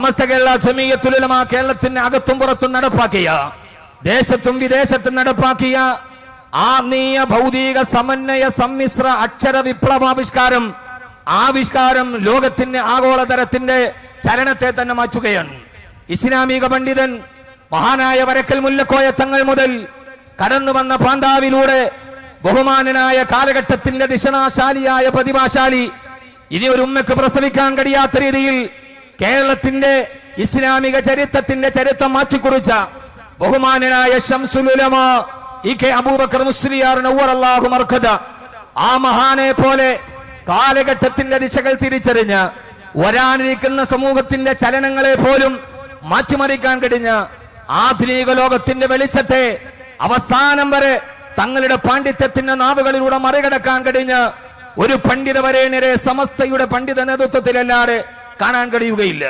സമസ്ത കേരള ജമീയത്തുൽ ഉലമ കേരളത്തിന്റെ അകത്തും പുറത്തും നടപ്പാക്കിയ, ദേശത്തും വിദേശത്തും നടപ്പാക്കിയ ആത്മീയ ഭൗതിക സമന്വയ സമ്മിശ്ര അക്ഷര ആവിഷ്കാരം ലോകത്തിന്റെ ആഗോളതരത്തിന്റെ ചലനത്തെ തന്നെ മാറ്റുകയാണ്. ഇസ്ലാമിക പണ്ഡിതൻ മഹാനായ വരക്കൽ മുല്ലക്കോയ തങ്ങൾ മുതൽ കടന്നു വന്ന പാന്താവിലൂടെ ബഹുമാനനായ കാലഘട്ടത്തിന്റെ ദിശനാശാലിയായ പ്രതിഭാശാലി, ഇനി ഒരു ഉമ്മക്ക് പ്രസവിക്കാൻ കഴിയാത്ത രീതിയിൽ കേരളത്തിന്റെ ഇസ്ലാമിക ചരിത്രത്തിന്റെ ചരിത്രം മാറ്റിക്കുറിച്ച ബഹുമാനനായ ശംസുൽ ഉലമ ഇ.കെ. അബൂബക്കർ മുസ്ലിയാർ നവ്വറല്ലാഹു മർഖദ, ആ മഹാനെ പോലെ കാലഘട്ടത്തിന്റെ ദിശകൾ തിരിച്ചറിഞ്ഞ് വരാനിരിക്കുന്ന സമൂഹത്തിന്റെ ചലനങ്ങളെ പോലും മാറ്റിമറിക്കാൻ കഴിഞ്ഞ ആധുനിക ലോകത്തിന്റെ വെളിച്ചത്തെ അവസാനം വരെ തങ്ങളുടെ പാണ്ഡിത്യത്തിന്റെ നാവുകളിലൂടെ മറികടക്കാൻ കഴിഞ്ഞ ഒരു പണ്ഡിത വരേണ്യരെ സമസ്തയുടെ പണ്ഡിത നേതൃത്വത്തിലല്ലാതെ കാണാൻ കഴിയുകയില്ല.